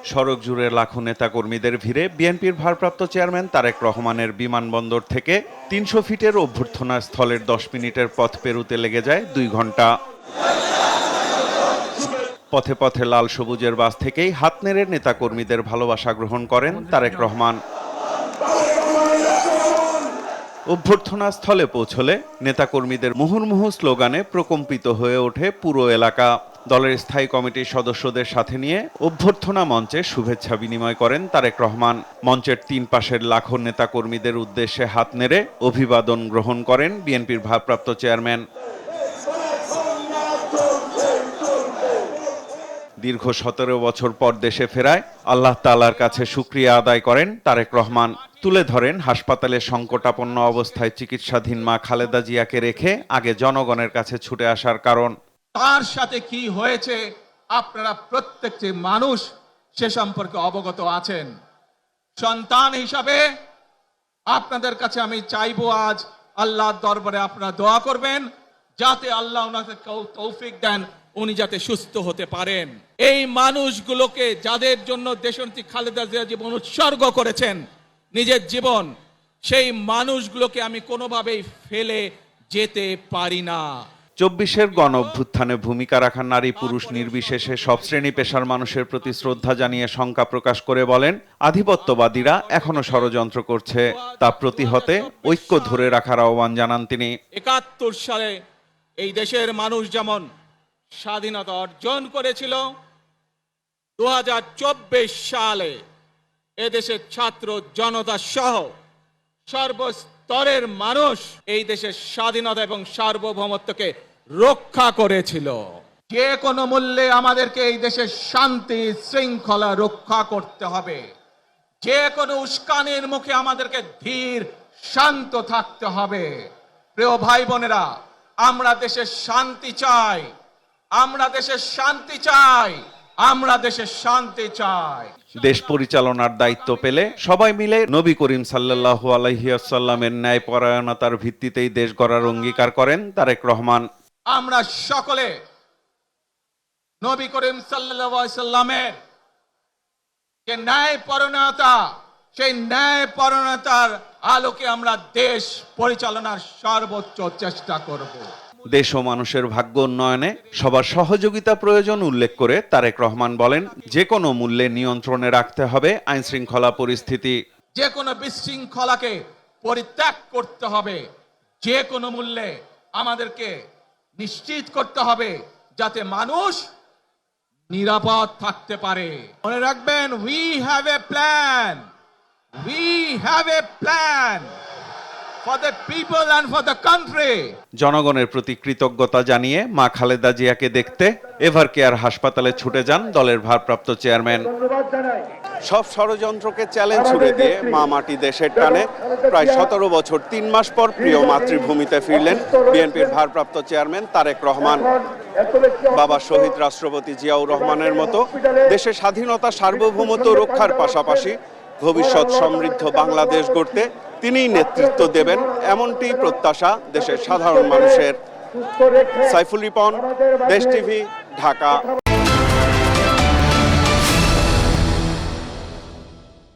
সড়ক জুড়ে লাখো নেতাকর্মীদের ভিড়ে বিএনপির ভারপ্রাপ্ত চেয়ারম্যান তারেক রহমানের বিমানবন্দর থেকে ৩০০ ফিটের অভ্যর্থনা স্থলের ১০ মিনিটের পথ পেরুতে লেগে যায় ২ ঘন্টা। পথে পথে লাল সবুজের বাস থেকেই হাত নেড়ে নেতাকর্মীদের ভালোবাসা গ্রহণ করেন তারেক রহমান। অভ্যর্থনা স্থলে পৌঁছলে নেতাকর্মীদের মুহুর্মুহু স্লোগানে প্রকম্পিত হয়ে ওঠে পুরো এলাকা। দলের স্থায়ী কমিটির সদস্যদের সাথে নিয়ে অভ্যর্থনা মঞ্চে শুভেচ্ছা বিনিময় করেন তারেক রহমান। মঞ্চের ৩ পাশের লাখো নেতাকর্মীদের উদ্দেশ্যে হাত নেড়ে অভিবাদন গ্রহণ করেন বিএনপির ভারপ্রাপ্ত চেয়ারম্যান। দীর্ঘ ১৭ বছর পর দেশে ফেরায় আল্লাহ তাআলার কাছে শুকরিয়া আদায় করেন তারেক রহমান। তুলে ধরেন হাসপাতালে সংকটাপন্ন অবস্থায় চিকিৎসাধীন মা খালেদা জিয়াকে রেখে আগে জনগণের কাছে ছুটে আসার কারণ। তার সাথে কি হয়েছে আপনারা প্রত্যেকটি মানুষ সে সম্পর্কে অবগত আছেন। সন্তান হিসাবে আপনাদের কাছে আমি চাইবো আজ আল্লাহর দরবারে আপনারা দোয়া করবেন যাতে আল্লাহ ওনাকে তৌফিক দেন, উনি যাতে সুস্থ হতে পারেন। এই মানুষগুলোকে যাদের জন্য দেশনেত্রী খালেদা জিয়া জীবন উৎসর্গ করেছেন নিজের জীবন, সেই মানুষগুলোকে আমি কোনোভাবেই ফেলে যেতে পারি না। ২৪-এর গণ অভ্যুত্থানে ভূমিকা রাখা নারী পুরুষ নির্বিশেষে সব শ্রেণী পেশার মানুষের প্রতি শ্রদ্ধা জানিয়ে শঙ্কা প্রকাশ করে বলেন, আধিপত্যবাদীরা এখনো ষড়যন্ত্র করছে, তা প্রতিহতে ঐক্য ধরে রাখার আহ্বান জানান তিনি। ৭১ সালে এই দেশের মানুষ যেমন স্বাধীনতা অর্জন করেছিল, ২০২৪ সালে এদেশের ছাত্র জনতা সহ সর্বস্তরের মানুষ এই দেশের স্বাধীনতা এবং সার্বভৌমত্বকে রক্ষা করেছিল। যে কোনো মূল্যে আমাদেরকে এই দেশের শান্তি শৃঙ্খলা রক্ষা করতে হবে। যে কোনো উস্কানির মুখে আমাদেরকে ধীর শান্ত থাকতে হবে। প্রিয় ভাই বোনেরা, আমরা দেশের শান্তি চাই, আমরা দেশের শান্তি চাই, আমরা দেশের শান্তি চাই। দেশ পরিচালনার দায়িত্ব পেলে সবাই মিলে নবী করিম সাল্লাল্লাহু আলাইহি ওয়াসাল্লামের ন্যায়পরায়ণতার ভিত্তিতেই দেশ গড়ার অঙ্গীকার করেন তারেক রহমান। আমরা সকলে নবী করিম সাল্লাল্লাহু আলাইহি ওয়াসাল্লামের যে ন্যায়পরায়ণতা, সেই ন্যায়পরায়ণতার আলোকে আমরা দেশ পরিচালনার সর্বোচ্চ চেষ্টা করব। দেশ ও মানুষের ভাগ্য উন্নয়নে সবার সহযোগিতা প্রয়োজন উল্লেখ করে তারেক রহমান বলেন, যে কোনো মূল্যে নিয়ন্ত্রণে রাখতে হবে আইন শৃঙ্খলা পরিস্থিতি। যে কোনো বিশৃঙ্খলাকে পরিত্যাগ করতে হবে। যে কোনো মূল্যে আমাদেরকে নিশ্চিত করতে হবে যাতে মানুষ নিরাপদ থাকতে পারে। মনে রাখবেন, we have a plan, we have a plan for the people and for the country. জনগণের প্রতি কৃতজ্ঞতা জানিয়ে মা খালেদা জিয়াকে দেখতে এভার কেয়ার হাসপাতালে ছুটে যান দলের ভারপ্রাপ্ত চেয়ারম্যান। সব ষড়যন্ত্রকে চ্যালেঞ্জ ছুড়ে দিয়ে মা মাটি দেশের টানে প্রায় ১৭ বছর ৩ মাস পর প্রিয় মাতৃভূমিতে ফিরলেন বিএনপির ভারপ্রাপ্ত চেয়ারম্যান তারেক রহমান। বাবা শহীদ রাষ্ট্রপতি জিয়াউর রহমানের মতো দেশের স্বাধীনতা সার্বভৌমত্ব রক্ষার পাশাপাশি ভবিষ্যৎ সমৃদ্ধ বাংলাদেশ গড়তে তিনিই নেতৃত্ব দেবেন, এমনটি প্রত্যাশা দেশের সাধারণ মানুষের। সাইফুল রিপন, দেশ টিভি, ঢাকা।